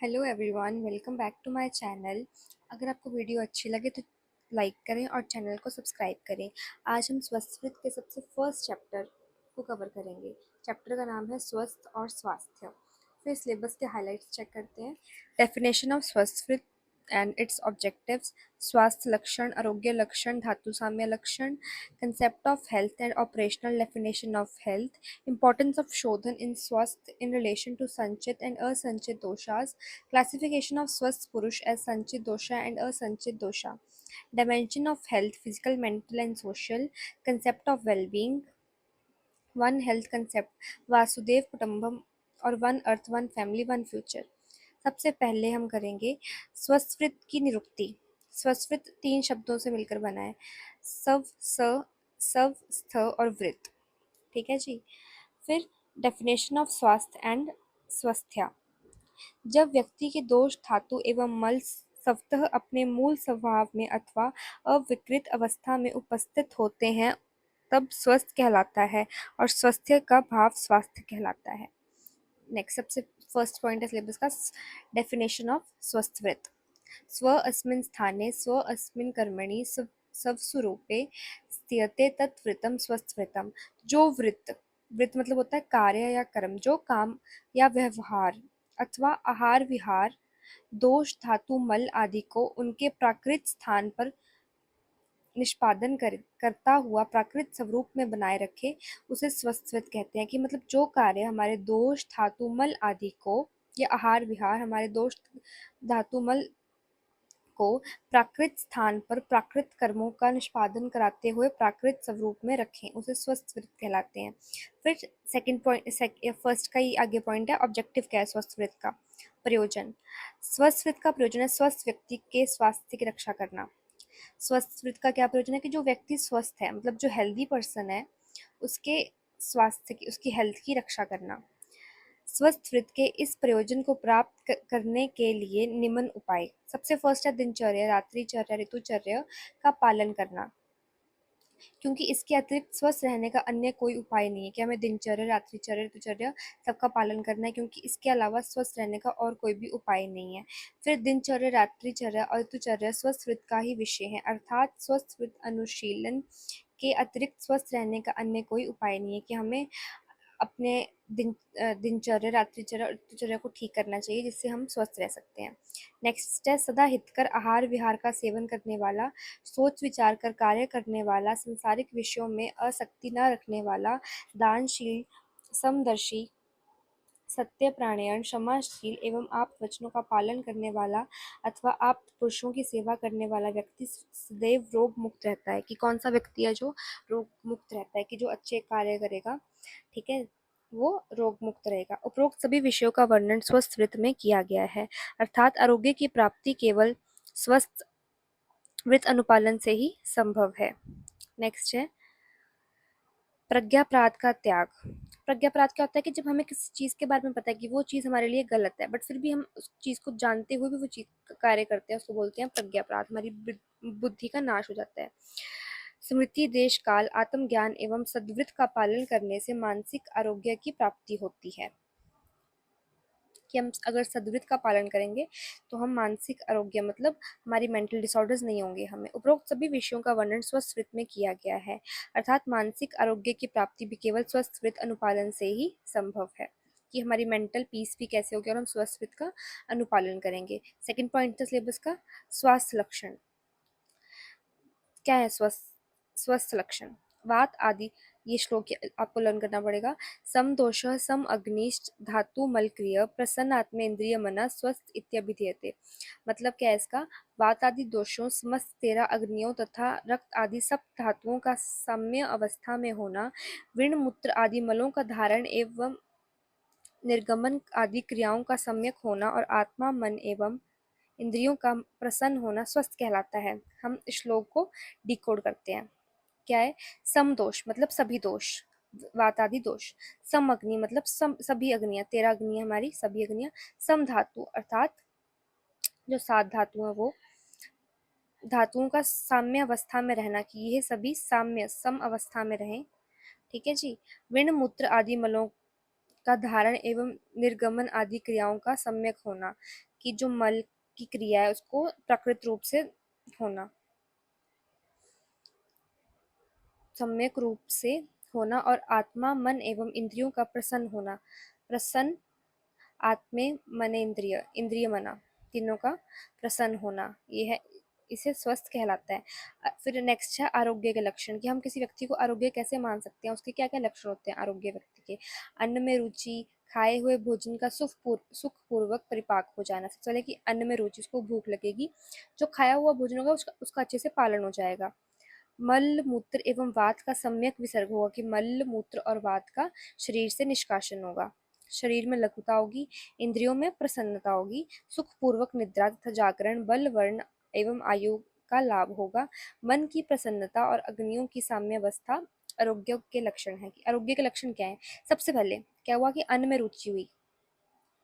Hello everyone, welcome back to my channel. अगर आपको video अच्छी लगे तो लाइक करें और चैनल को सब्सक्राइब करें। आज हम स्वस्थ के सबसे फर्स्ट चैप्टर को कवर करेंगे। चैप्टर का नाम है स्वस्थ और स्वास्थ्य। फिर सिलेबस के हाइलाइट्स चेक करते हैं। डेफिनेशन ऑफ स्वस्थ एंड इट्स ऑब्जेक्टिव्स, स्वास्थ्य लक्षण, आरोग्य लक्षण, धातु साम्य लक्षण, concept of health and operational definition of health, importance of Shodhan in Swasth in relation to Sanchit and Asanchit doshas, classification of Swasth Purush as Sanchit dosha and Asanchit dosha, dimension of health, physical, mental and social, concept of well-being, one health concept, वासुदेव कुटुंबम और one earth one family one future. सबसे पहले हम करेंगे स्वस्वृत की निरुक्ति। स्वस्वृत 3 शब्दों से मिलकर बना है, सव स सव स्थ और वृत। ठीक है जी। फिर डेफिनेशन ऑफ स्वास्थ्य एंड स्वास्थ्य, जब व्यक्ति के दोष धातु एवं मल स्वतः अपने मूल स्वभाव में अथवा अविकृत अवस्था में उपस्थित होते हैं तब स्वस्थ कहलाता है और स्वास्थ्य का भाव स्वास्थ्य कहलाता है। नेक्स्ट सबसे फर्स्ट पॉइंट है सिलेबस का, डेफिनेशन ऑफ स्वस्थवृत। स्व अस्मिन् स्थाने स्व अस्मिन् कर्मणि स्वस्वरूपे स्थियते तत्वृतम स्वस्थवृतम। जो वृत्त, वृत्त मतलब होता है कार्य या कर्म, जो काम या व्यवहार अथवा आहार विहार दोष धातु मल आदि को उनके प्राकृत स्थान पर निष्पादन करता हुआ प्राकृत स्वरूप में बनाए रखे उसे स्वस्थवृत कहते हैं। कि मतलब जो कार्य हमारे दोष धातु मल आदि को या आहार विहार हमारे दोष धातु मल को प्राकृत स्थान पर प्राकृत कर्मों का निष्पादन कराते हुए प्राकृत स्वरूप में रखें उसे स्वस्थवृत कहलाते हैं। फिर सेकंड पॉइंट, फर्स्ट का ही आगे पॉइंट है, ऑब्जेक्टिव क्या है स्वस्थवृत का? प्रयोजन। स्वस्थवृत का प्रयोजन है स्वस्थ व्यक्ति के स्वास्थ्य की रक्षा करना। स्वस्थवृत का क्या प्रयोजन है? कि जो व्यक्ति स्वस्थ है, मतलब जो हेल्दी पर्सन है, उसके स्वास्थ्य की, उसकी हेल्थ की रक्षा करना। स्वस्थ वृत्त के इस प्रयोजन को प्राप्त करने के लिए निम्न उपाय। सबसे फर्स्ट है दिनचर्या, रात्रिचर्या, ऋतुचर्या का पालन करना, क्योंकि इसके अतिरिक्त स्वस्थ रहने का अन्य कोई उपाय नहीं है। कि हमें दिनचर्या, रात्रिचर्या, ऋतुचर्या सबका पालन करना है, क्योंकि इसके अलावा स्वस्थ रहने का और कोई भी उपाय नहीं है। फिर दिनचर्या, रात्रिचर्या और ऋतुचर्या स्वस्थ वृत्त का ही विषय है, अर्थात स्वस्थ वृत्त अनुशीलन के अतिरिक्त स्वस्थ रहने का अन्य कोई उपाय नहीं है। कि हमें अपने दिनचर्या, रात्रिचर्या और ऋतुचर्या को ठीक करना चाहिए, जिससे हम स्वस्थ रह सकते हैं। नेक्स्ट है सदा हितकर आहार विहार का सेवन करने वाला, सोच विचार कर कार्य करने वाला, संसारिक विषयों में आसक्ति न रखने वाला, दानशील, समदर्शी, सत्य प्राणायण, क्षमाशील एवं आप वचनों का पालन करने वाला अथवा आप पुरुषों की सेवा करने वाला व्यक्ति सदैव रोग मुक्त रहता है। कि कौन सा व्यक्ति है जो रोग मुक्त रहता है? कि जो अच्छे कार्य करेगा, ठीक है, वो रोग मुक्त रहेगा। उपरोक्त सभी विषयों का वर्णन स्वस्थ वृत्त में किया गया है, अर्थात आरोग्य की प्राप्ति केवल स्वस्थ वृत्त अनुपालन से ही संभव है। नेक्स्ट है प्रज्ञापराध का त्याग। प्रज्ञापराध क्या होता है? कि जब हमें किसी चीज के बारे में पता है कि वो चीज हमारे लिए गलत है, बट फिर भी हम उस चीज को जानते हुए भी वो चीज कार्य करते हैं, उसको बोलते हैं प्रज्ञापराध। हमारी बुद्धि का नाश हो जाता है। स्मृति, देश काल, आत्मज्ञान एवं सद्वृत्त का पालन करने से मानसिक आरोग्य की प्राप्ति होती है। कि हम अगर सद्वृत्त का पालन करेंगे तो हम मानसिक आरोग्य, मतलब हमारी मेंटल डिसऑर्डर्स नहीं होंगे हमें। उपरोक्त सभी विषयों का वर्णन स्वस्थ वृत्त में किया गया है, अर्थात मानसिक आरोग्य की प्राप्ति भी केवल स्वस्थ वृत्त अनुपालन से ही संभव है। कि हमारी मेंटल पीस भी कैसे होगी और हम स्वस्थ वृत्त का अनुपालन करेंगे। सेकंड पॉइंट था सिलेबस का, स्वास्थ्य लक्षण। क्या है स्वस्थ लक्षण? वात आदि, ये श्लोक आपको लर्न करना पड़ेगा। सम दोष सम अग्निश्च धातु मलक्रिय प्रसन्न आत्मेन्द्रिय मना स्वस्थ इत्यभिधीयते। मतलब क्या है इसका? वात आदि दोषों, समस्त 13 अग्नियों तथा रक्त आदि सब धातुओं का साम्य अवस्था में होना, विण मूत्र आदि मलों का धारण एवं निर्गमन आदि क्रियाओं का सम्यक होना और आत्मा, मन एवं इंद्रियों का प्रसन्न होना स्वस्थ कहलाता है। हम श्लोक को डिकोड करते हैं। क्या है? सम दोष मतलब सभी दोष, वात आदि दोष। सम अग्नि मतलब सभी अग्नियां, 13 अग्नियां हमारी, सभी अग्नियां। सम धातु अर्थात जो 7 धातु है, वो धातुओं का साम्य अवस्था में रहना, कि ये सभी साम्य सम अवस्था में रहें। ठीक है जी। विण मूत्र आदि मलों का धारण एवं निर्गमन आदि क्रियाओं का सम्यक होना, कि जो मल की क्रिया है उसको प्रकृत रूप से होना, सम्यक रूप से होना, और आत्मा मन एवं इंद्रियों का प्रसन्न होना, प्रसन्न आत्मे मनेन्द्रिय, इंद्रिय मना, तीनों का प्रसन्न होना, ये है, इसे स्वस्थ कहलाता है। फिर नेक्स्ट है आरोग्य के लक्षण, कि हम किसी व्यक्ति को आरोग्य कैसे मान सकते हैं, उसके क्या क्या लक्षण होते हैं आरोग्य व्यक्ति के। अन्न में रुचि, खाए हुए भोजन का सुखपूर्वक परिपाक हो जाना। सबसे पहले कि अन्न में रुचि, उसको भूख लगेगी, जो खाया हुआ भोजन होगा उसका अच्छे से पालन हो जाएगा। मल मूत्र एवं वात का सम्यक विसर्ग होगा, कि मल मूत्र और वात का शरीर से निष्कासन होगा। शरीर में लघुता होगी, इंद्रियों में प्रसन्नता होगी, सुखपूर्वक निद्रा तथा जागरण, बल वर्ण एवं आयु का लाभ होगा। मन की प्रसन्नता और अग्नियों की साम्यावस्था आरोग्य के लक्षण है। कि आरोग्य के लक्षण क्या है? सबसे पहले क्या हुआ कि अन्न में रुचि हुई,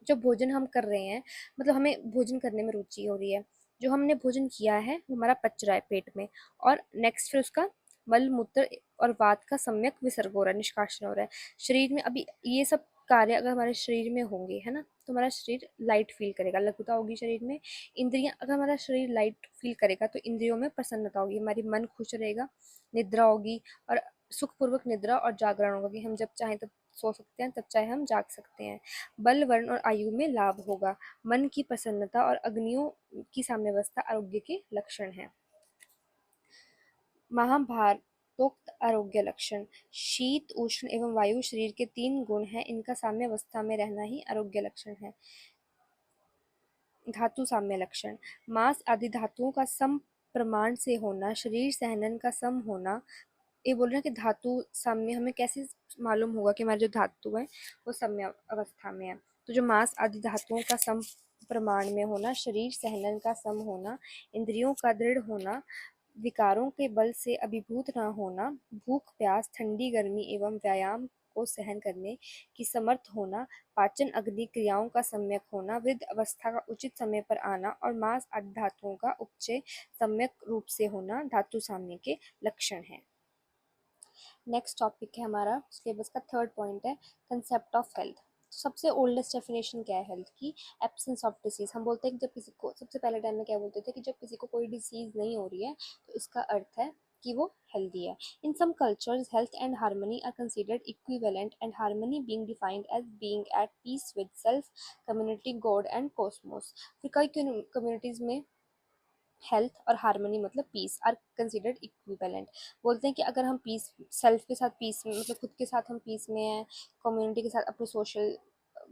जो भोजन हम कर रहे हैं, मतलब हमें भोजन करने में रुचि हो रही है, जो हमने भोजन किया है वो हमारा पच रहा है पेट में, और नेक्स्ट फिर उसका मल मूत्र और वात का सम्यक विसर्ग हो रहा है, निष्कासन हो रहा है शरीर में। अभी ये सब कार्य अगर हमारे शरीर में होंगे, है ना, तो हमारा शरीर लाइट फील करेगा, लघुता होगी शरीर में। इंद्रियां, अगर हमारा शरीर लाइट फील करेगा तो इंद्रियों में प्रसन्नता होगी, हमारी मन खुश रहेगा, निद्रा होगी, और सुखपूर्वक निद्रा और जागरण होगा, कि हम जब चाहें तब सो सकते हैं, तब चाहे हम जाग सकते हैं। बल वर्ण और आयु में लाभ होगा। मन की प्रसन्नता और अग्नियों की साम्यावस्था आरोग्य के लक्षण है। महाभारतोक्त आरोग्य लक्षण, शीत उष्ण एवं वायु शरीर के 3 गुण हैं, इनका साम्यावस्था में रहना ही आरोग्य लक्षण है। धातु साम्य लक्षण, मांस आदि धातुओं का सम प्रमाण से होना, शरीर सहनन का सम होना। ये बोल रहे हैं कि धातु साम्य हमें कैसे मालूम होगा कि हमारे जो धातु है वो साम्य अवस्था में है। तो जो मांस आदि धातुओं का सम प्रमाण में होना, शरीर सहनन का सम होना, इंद्रियों का दृढ़ होना, विकारों के बल से अभिभूत न होना, भूख प्यास ठंडी गर्मी एवं व्यायाम को सहन करने की समर्थ होना, पाचन अग्नि क्रियाओं का सम्यक होना, वृद्ध अवस्था का उचित समय पर आना, और मांस आदि धातुओं का उपचय सम्यक रूप से होना धातु साम्य के लक्षण हैं। नेक्स्ट टॉपिक है हमारा सिलेबस का थर्ड पॉइंट है कंसेप्ट ऑफ हेल्थ। तो सबसे ओल्डेस्ट डेफिनेशन क्या है हेल्थ की? Absence of disease. हम बोलते हैं कि जब किसी को, सबसे पहले टाइम में क्या बोलते थे कि जब किसी को कोई डिसीज नहीं हो रही है तो इसका अर्थ है कि वो हेल्दी है। In some cultures health and harmony are considered equivalent, and harmony being defined as being at peace with self, community, god and cosmos. फिर कई कम्युनिटीज में हेल्थ और हार्मनी मतलब पीस आर कंसिडर्ड इक्विवेलेंट। बोलते हैं कि अगर हम पीस, सेल्फ के साथ पीस में, मतलब खुद के साथ हम पीस में हैं, कम्युनिटी के साथ, अपने सोशल,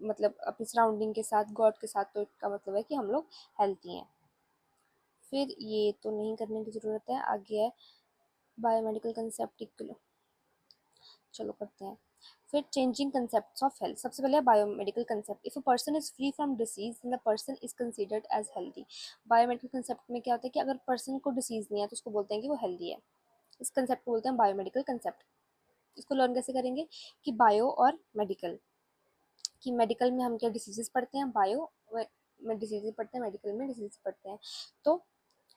मतलब अपनी सराउंडिंग के साथ, गॉड के साथ, तो इसका मतलब है कि हम लोग हेल्थी हैं। फिर ये तो नहीं करने की ज़रूरत है, आगे है बायोमेडिकल कंसेप्ट, चलो करते हैं। फिर चेंजिंग कंसेप्ट ऑफ हेल्थ, सबसे पहले biomedical concept. If a person is free from disease the person is considered as healthy. Biomedical concept में क्या होता है कि अगर पर्सन को डिसीज नहीं है तो उसको बोलते हैं कि वो हेल्दी है। इस कंसेप्ट को बोलते हैं बायोमेडिकल कंसेप्ट। इसको लर्न कैसे करेंगे कि बायो और मेडिकल, कि मेडिकल में हम क्या डिसीजेस पढ़ते हैं, बायो में डिसीजेस पढ़ते हैं, मेडिकल में डिसीजेस पढ़ते हैं। तो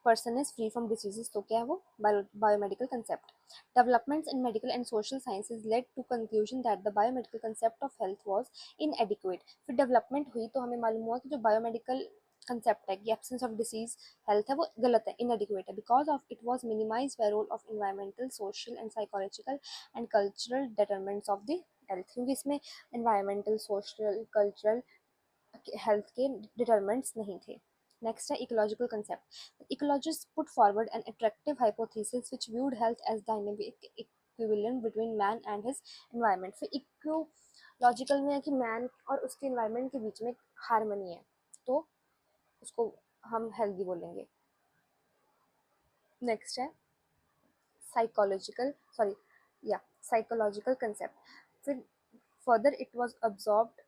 person is free from diseases, तो क्या है वो biomedical concept. Developments in medical and social sciences led to conclusion that the biomedical concept of health was inadequate. फिर डेवलपमेंट हुई तो हमें मालूम हुआ कि जो बायोमेडिकल कंसेप्ट है कि एब्सेंस ऑफ डिसीज हेल्थ है वो गलत है, इनएडिक्वेट है, because of it was minimise by role of environmental, social and psychological and cultural determinants of the health. क्योंकि इसमें एनवायरमेंटल, सोशल, कल्चरल, हेल्थ के डिटरमिनेंट्स नहीं थे। नेक्स्ट है ecological concept. Ecologist put forward an attractive hypothesis which viewed health as dynamic equivalent between man and his environment. फिर ecological में है कि मैन और उसके एनवायरनमेंट के बीच में हार्मनी है, तो उसको हम हेल्दी बोलेंगे। नेक्स्ट है साइकोलॉजिकल, सॉरी, या साइकोलॉजिकल कंसेप्ट। फिर further it was observed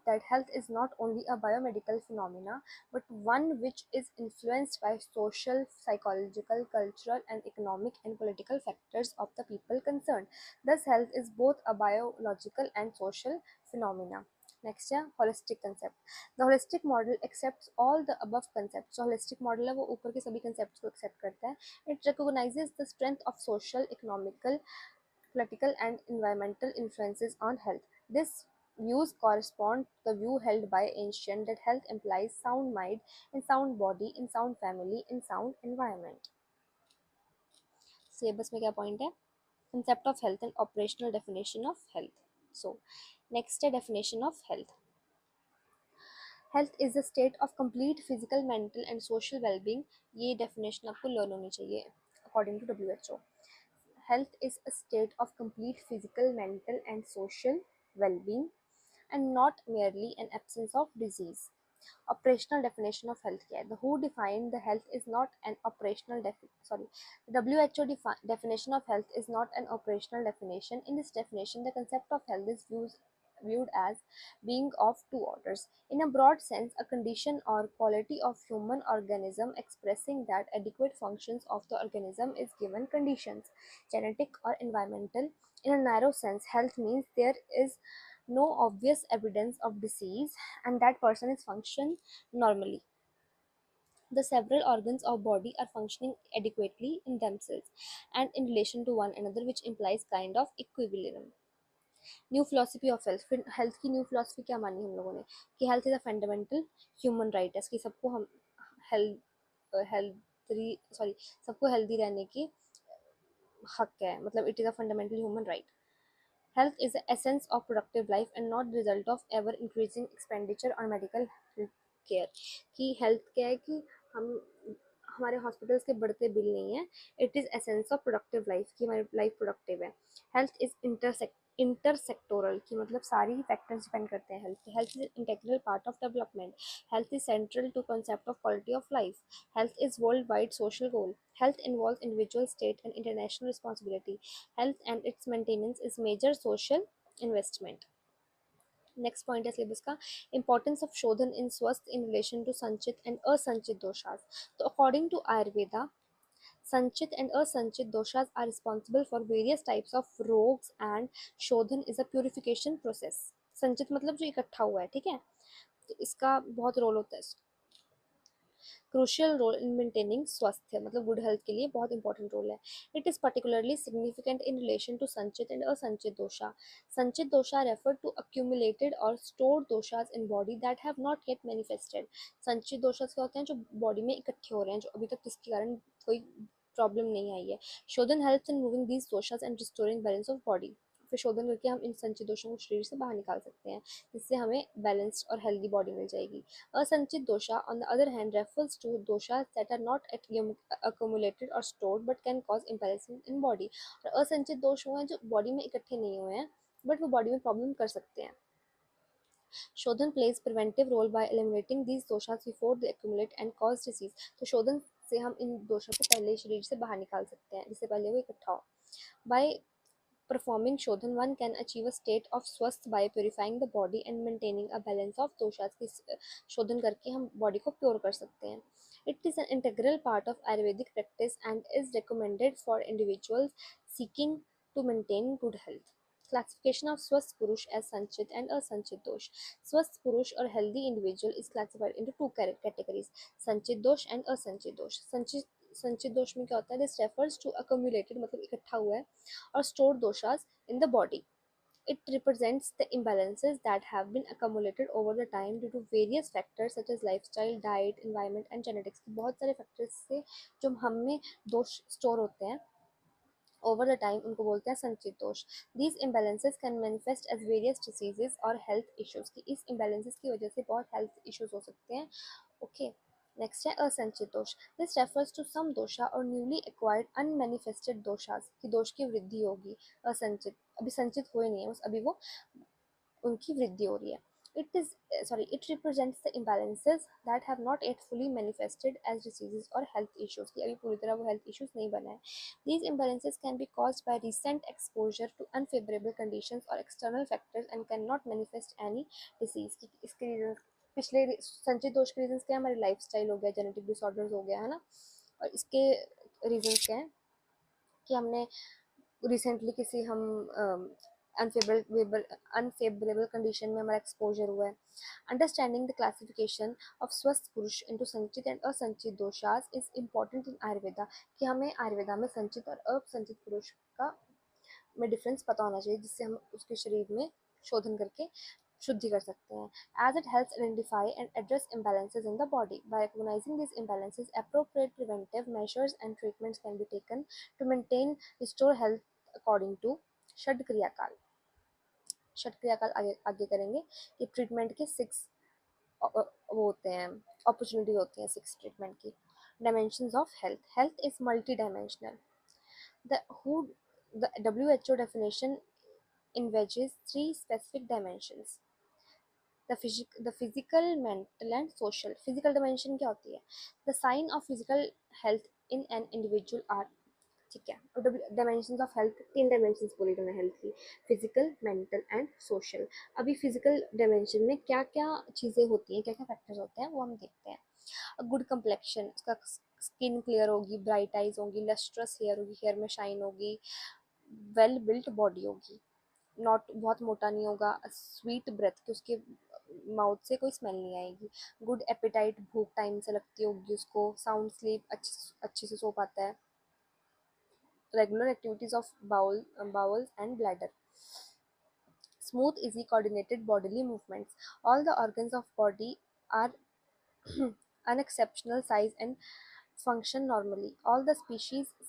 that health is not only a biomedical phenomena but one which is influenced by social, psychological, cultural and economic and political factors of the people concerned. Thus health is both a biological and social phenomena. Next है holistic concept. The holistic model accepts all the above concepts. जो holistic model है वो ऊपर के सभी concepts को accept करता है. It recognizes the strength of social, economical, political and environmental influences on health. This views correspond to the view held by ancient that health implies sound mind in sound body in sound family in sound environment. Syllabus में क्या point है? Concept of health and operational definition of health. So next है definition of health. Health is a state of complete physical, mental and social well-being. ये definition आपको learn होनी चाहिए according to WHO. Health is a state of complete physical, mental and social well-being and not merely an absence of disease. Operational definition of health care. The WHO defined the health is not an operational the WHO definition of health is not an operational definition. In this definition, the concept of health is viewed as being of two orders. In a broad sense, a condition or quality of human organism expressing that adequate functions of the organism is given conditions, genetic or environmental. In a narrow sense, health means there is no obvious evidence of disease and that person is function normally. The several organs of body are functioning adequately in themselves and in relation to one another, which implies kind of equilibrium. New philosophy of health. फिर health की new philosophy क्या मानी हम लोगों ने कि health is a fundamental human right है, कि सबको हम हेल्थी सबको हेल्दी रहने की हक है, मतलब it is a fundamental human right. Health is the essence of productive life and not the result of ever increasing expenditure on medical care. कि health क्या है कि हम हमारे हॉस्पिटल्स के बढ़ते बिल नहीं है. It is essence of productive life कि हमारी लाइफ प्रोडक्टिव है. हेल्थ इज इंटरसेक्टोरल की मतलब सारी फैक्टर्स डिपेंड करते हैं हेल्थ पे. Health is integral part of development. Health is central to concept of quality of life. Health is worldwide social goal. Health involves individual, state, and international responsibility. Health and its maintenance is major social investment. Next point है syllabus का, importance of शोधन इन स्वस्थ इन relation to sanchit and asanchit दोषास. तो according to Ayurveda, संचित and असंचित दोषास are responsible for various types of rogues and शोधन is a purification process. संचित मतलब जो इकट्ठा हुआ है, ठीक है, तो इसका बहुत रोल होता है. क्रूशियल रोल इन मेंटेनिंग स्वास्थ्य मतलब गुड हेल्थ के लिए बहुत इंपॉर्टेंट रोल है. It is particularly significant in relation to sanchit and asanchit dosha. Sanchit dosha refer to accumulated और stored doshas in body that have not yet manifested. Sanchit doshas क्या होते हैं? जो बॉडी में इकट्ठे हो रहे हैं, जो अभी तक जिसके कारण कोई प्रॉब्लम नहीं आई है. Shodhan helps in moving these doshas and restoring balance of body. फिर शोधन करके हम इन संचित दोषों को शरीर से बाहर निकाल सकते हैं, जिससे हमें बैलेंस्ड और हेल्दी बॉडी मिल जाएगी. Asanchit dosha, on the other hand, refers to doshas that are not accumulated or stored but can cause imbalance in body. और असंचित दोष वो हैं जो बॉडी में इकट्ठे नहीं हुए हैं बट वो बॉडी में प्रॉब्लम कर सकते हैं. Shodhan plays preventive role by eliminating these doshas before they accumulate and cause disease. तो शोधन से हम इन दोषों को पहले शरीर से बाहर निकाल सकते हैं, जिससे पहले वो इकट्ठा हो. By performing Shodhan, one can achieve a state of स्वस्थ by purifying the body and maintaining a balance of doshas. की शोधन करके हम बॉडी को प्योर कर सकते हैं. It is an integral part of Ayurvedic practice and is recommended for individuals seeking to maintain good health. Classification of स्वस्थ पुरुष as संचित and असंचित दोष. स्वस्थ पुरुष और healthy individual is classified into two categories, संचित दोष and असंचित दोष. संचित दोष में क्या होता है? दिस रेफर्स टू अक्यूमुलेटेड मतलब इकट्ठा हुआ है, or stored doshas in the body. It represents the imbalances that have been accumulated over the time due to various factors such as lifestyle, diet, environment and genetics. बहुत सारे factors से जो हम में दोष store होते हैं over the time उनको बोलते हैं संचित दोष. These imbalances can manifest as various diseases or health issues. कि इस imbalances की वजह से बहुत health issues हो सकते हैं. Okay. नेक्स्ट है असंचित दोष. दिस रेफर्स टू सम दोषा और न्यूली एक्वायर्ड अनमैनिफेस्टेड दोषास की दोष की वृद्धि होगी. असंचित अभी संचित हुए नहीं है, बस अभी वो उनकी वृद्धि हो रही है. It represents the imbalances that have not yet fully manifested as diseases or health issues. कि अभी पूरी तरह वो health issues नहीं बना है. These imbalances can be caused by recent exposure to unfavorable conditions or external factors and cannot manifest any disease. इसके reasons पिछले संचित दोष के रीजंस क्या है? हमारी लाइफस्टाइल हो गया, जेनेटिक डिसऑर्डर्स हो गया है ना, और इसके रीजंस क्या है कि हमने रिसेंटली किसी हम अनफेवरेबल कंडीशन में हमारा एक्सपोजर हुआ है. अंडरस्टैंडिंग द क्लासिफिकेशन ऑफ स्वस्थ पुरुष into sanchit and asanchit doshas is important in Ayurveda. कि हमें आयुर्वेदा में संचित और असंचित पुरुष का में डिफरेंस पता होना चाहिए, जिससे हम उसके शरीर में शोधन करके शुद्धि कर सकते हैं. As it helps identify and address imbalances in the body. By recognizing these imbalances, appropriate preventive measures and treatments can be taken to maintain restore health according to षड क्रियाकाल. षड क्रियाकाल आगे करेंगे कि ट्रीटमेंट के 6 वो होते हैं, अपॉर्चुनिटी होती हैं 6 ट्रीटमेंट की. Dimensions of health. Health is multidimensional. The WHO the WHO definition envisages 3 specific dimensions. The physical, mental and social. Physical dimension क्या होती है? The sign of physical health in an individual are, ठीक है. और dimensions of health, 3 dimensions बोली मैंने health की, physical, mental and social. अभी फिजिकल डायमेंशन में क्या क्या चीज़ें होती हैं, क्या क्या फैक्टर्स होते हैं वो हम देखते हैं. गुड कंप्लेक्शन, उसका स्किन क्लियर होगी, ब्राइट आइज होगी, लस्ट्रस हेयर होगी, हेयर में शाइन होगी, वेल बिल्ट बॉडी होगी, नॉट बहुत मोटा नहीं होगा, स्वीट ब्रेथ कि उसके माउथ से कोई स्मेल नहीं आएगी, गुड एपिटाइट, भूख टाइम से लगती होगी उसको, साउंड स्लीप, अच्छे से सो पाता है, regular activities of bowels and bladder, smooth easy coordinated bodily movements, all the organs of body are an exceptional size and function normally, all the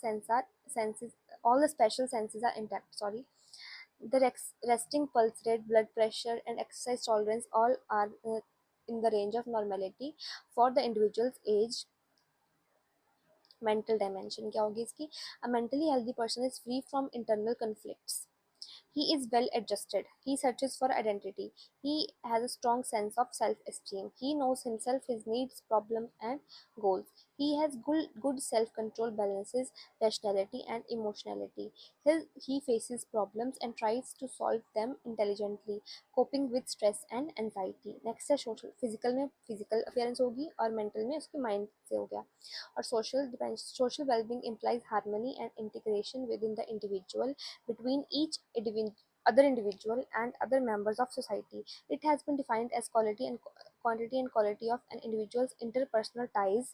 senses, all the special senses are intact, sorry, the resting pulse rate, blood pressure and exercise tolerance all are in the range of normality for the individual's age. Mental dimension क्या होगी इसकी? A mentally healthy person is free from internal conflicts. He is well adjusted. He searches for identity. He has a strong sense of self-esteem. He knows himself, his needs, problems, and goals. He has good self-control, balances rationality and emotionality. He faces problems and tries to solve them intelligently, coping with stress and anxiety. Next है social. Physical में physical appearance होगी और mental में उसके mind से हो गया. और social well-being implies harmony and integration within the individual, between each other individual and other members of society. It has been defined as quality and quantity and quality of an individual's interpersonal ties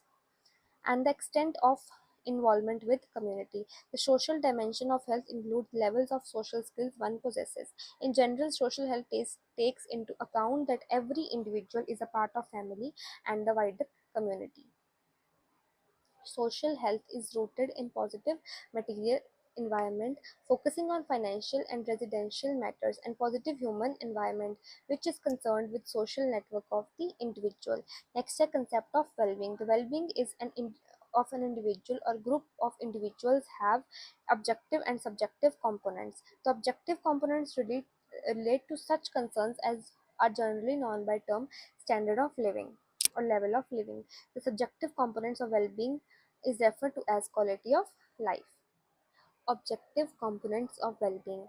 and the extent of involvement with community. The social dimension of health includes levels of social skills one possesses. In general, social health takes into account that every individual is a part of family and the wider community. Social health is rooted in positive material environment, focusing on financial and residential matters, and positive human environment, which is concerned with social network of the individual. Next, a concept of well-being. The well-being is of an individual or group of individuals have objective and subjective components. The objective components relate to such concerns as are generally known by term standard of living or level of living. The subjective components of well-being is referred to as quality of life. Objective components of well-being.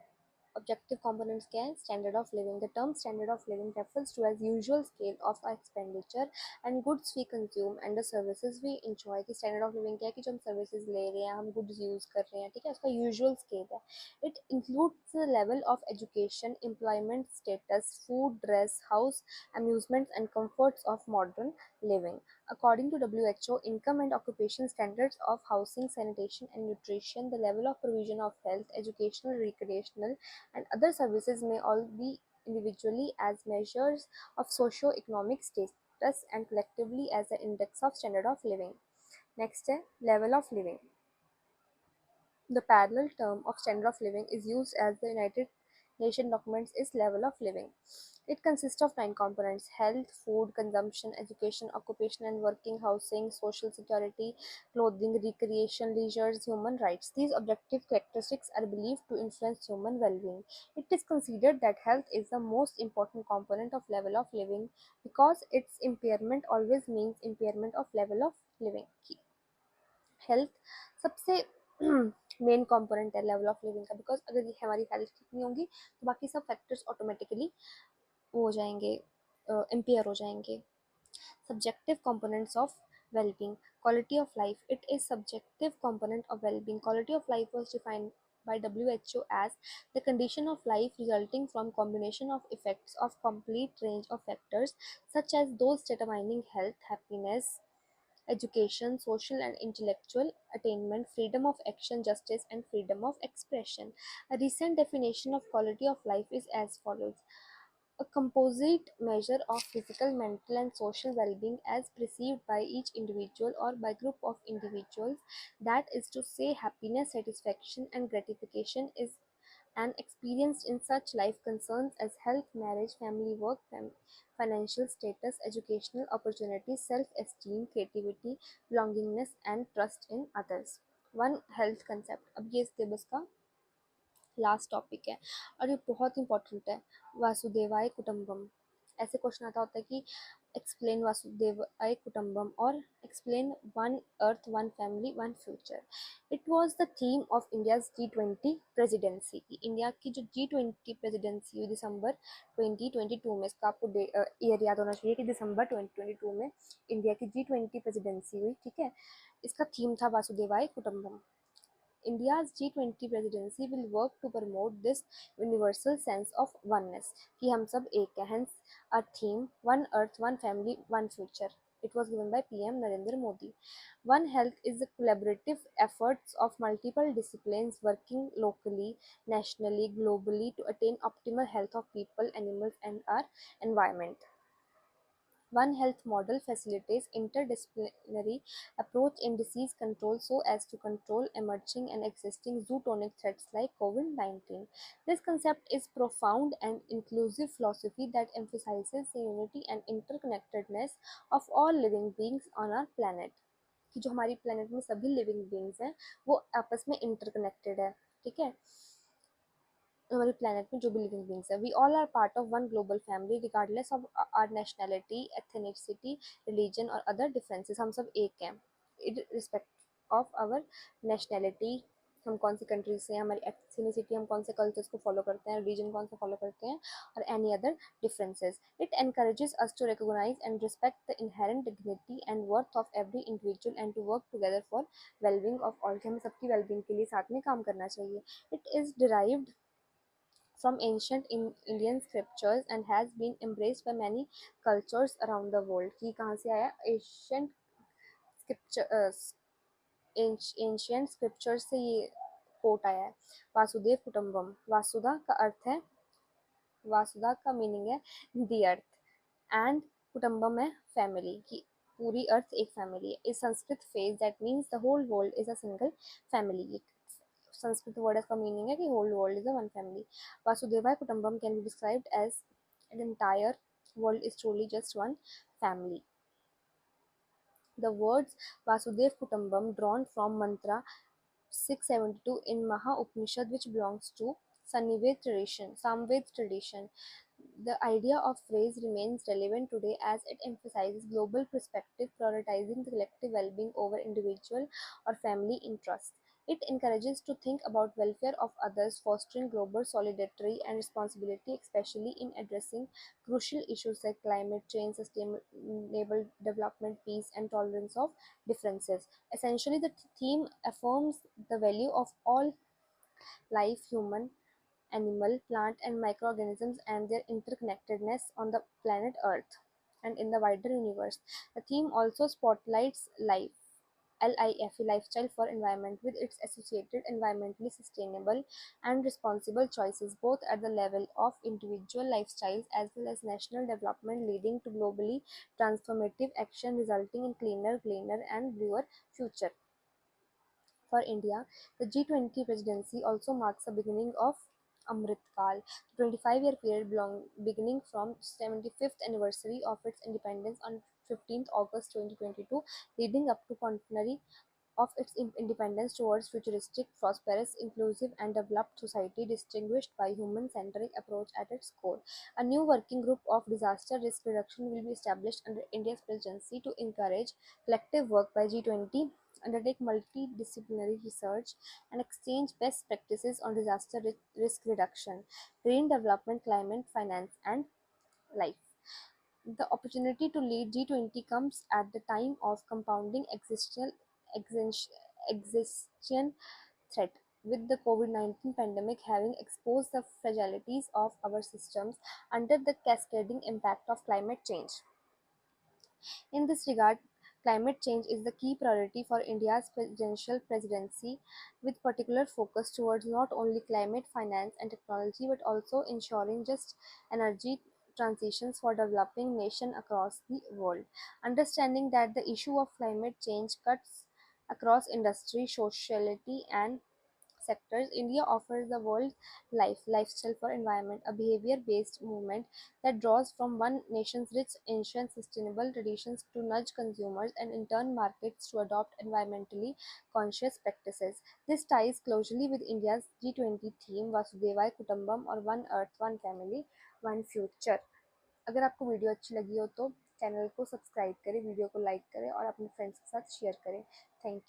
Objective components क्या है? Standard of living. The term standard of living refers to as usual scale of our expenditure and goods we consume and the services we enjoy. कि standard of living क्या है कि जो हम services ले रहे हैं, हम goods use कर रहे हैं, ठीक है, उसका usual scale है. It includes the level of education, employment status, food, dress, house, amusements and comforts of modern living. According to WHO, income and occupation standards of housing, sanitation and nutrition, the level of provision of health, educational, recreational and other services may all be individually as measures of socio-economic status and collectively as the index of standard of living. Next है level of living. The parallel term of standard of living is used as the United Nations documents is level of living. It consists of 9 components: health, food, consumption, education, occupation and working, housing, social security, clothing, recreation, leisure, human rights. These objective characteristics are believed to influence human well-being. It is considered that health is the most important component of level of living because its impairment always means impairment of level of living. Health सबसे main component है level of living का, because अगर ये हमारी health ठीक नहीं होगी तो बाकी सब फैक्टर्स ऑटोमेटिकली वो हो जाएंगे, इम्पेयर हो जाएंगे. Subjective components of well-being. Quality of life. It is subjective component of well-being. Quality of life was defined by WHO as the condition of life resulting from combination of effects of complete range of factors such as those determining health, happiness, education, social and intellectual attainment, freedom of action, justice, and freedom of expression. A recent definition of quality of life is as follows: a composite measure of physical, mental, and social well being as perceived by each individual or by group of individuals. That is to say, happiness, satisfaction, and gratification is and experienced in such life concerns as health, marriage, family, work, financial status, educational opportunities, self esteem, creativity, belongingness, and trust in others. One health concept. अब ये syllabus का last topic है और ये बहुत important है। वासुदेवाय कुटुंबम, ऐसे क्वेश्चन आता होता है कि एक्सप्लेन वासुदेवाय कुटुंबम और explain one earth one family one future. It was the theme of India's G20 presidency. India की जो G20 प्रेसिडेंसी हुई दिसंबर 2022 में, इसका आपको ईयर याद होना चाहिए कि दिसंबर 2022 में इंडिया की G20 प्रेसिडेंसी हुई, ठीक है। इसका थीम था वासुदेवाय कुटुंबम। India's G20 presidency will work to promote this universal sense of oneness कि हम सब एक हैं, hence our theme One Earth, One Family, One Future. It was given by PM Narendra Modi. One Health is the collaborative efforts of multiple disciplines working locally, nationally, globally to attain optimal health of people, animals, and our environment. One Health model facilitates interdisciplinary approach in disease control so as to control emerging and existing zootonic threats like COVID-19. This concept is profound and inclusive philosophy that emphasizes the unity and interconnectedness of all living beings on our planet. कि जो हमारी planet में सभी living beings हैं वो आपस में interconnected है, ठीक है। हमारे planet में जो भी living beings है, we all are part of one global family regardless of our nationality, ethnicity, religion और other differences. हम सब एक हैं irrespect of our nationality, हम कौन सी कंट्री से हैं, हमारी एथनिसिटी, हम कौन से कल्चर्स को फॉलो करते हैं, रिलीजन कौन सा फॉलो करते हैं, और any other differences. It encourages us to recognise and respect the inherent dignity and worth of every individual and to work together for wellbeing of all, कि हमें सबकी वेलबींग के लिए साथ में काम करना चाहिए. It is derived from ancient Indian scriptures and has been embraced by many cultures around the world. कि कहाँ से आया? Ancient scripture, एंशियंट स्क्रिप्चर से ये कोट आया है। वासुदेव कुटुंबम, वासुदा का अर्थ है, वासुदा का मीनिंग है दी अर्थ, एंड कुटुंबम है फैमिली, की पूरी अर्थ एक फैमिली है। इस Sanskrit phase that means the whole world is a single family. Sanskrit word का मीनिंग है कि whole world is a one family. वासुदेवाय कुटुंबम can be described as an entire world is truly just one family. The words Vasudev Kutumbam drawn from mantra 672 in Maha Upanishad, which belongs to Samved tradition. The idea of phrase remains relevant today as it emphasizes global perspective, prioritizing the collective well-being over individual or family interests. It encourages to think about welfare of others, fostering global solidarity and responsibility, especially in addressing crucial issues like climate change, sustainable development, peace, and tolerance of differences. Essentially, the theme affirms the value of all life, human, animal, plant, and microorganisms, and their interconnectedness on the planet Earth and in the wider universe. The theme also spotlights lifestyle for environment with its associated environmentally sustainable and responsible choices both at the level of individual lifestyles as well as national development, leading to globally transformative action resulting in cleaner and bluer future. For India, the G20 presidency also marks the beginning of Amrit Kal, the 25-year period beginning from 75th anniversary of its independence on 15th August 2022, leading up to centenary of its independence towards futuristic, prosperous, inclusive, and developed society distinguished by human-centric approach at its core. A new working group of disaster risk reduction will be established under India's presidency to encourage collective work by G20, undertake multidisciplinary research, and exchange best practices on disaster risk reduction, green development, climate, finance, and life. The opportunity to lead G20 comes at the time of compounding existential threat, with the COVID-19 pandemic having exposed the fragilities of our systems under the cascading impact of climate change. In this regard, Climate change is the key priority for India's presidential presidency, with particular focus towards not only climate finance and technology but also ensuring just energy transitions for developing nations across the world. Understanding that the issue of climate change cuts across industry, sociality, and sectors, India offers the world lifestyle for environment, a behavior-based movement that draws from one nation's rich, ancient, sustainable traditions to nudge consumers and in turn markets to adopt environmentally conscious practices. This ties closely with India's G20 theme Vasudevai Kutumbam और One Earth, One Family, One Future. अगर आपको video अच्छी लगी हो तो channel को subscribe करें, video को लाइक करें और अपने फ्रेंड्स के साथ शेयर करें। Thank you.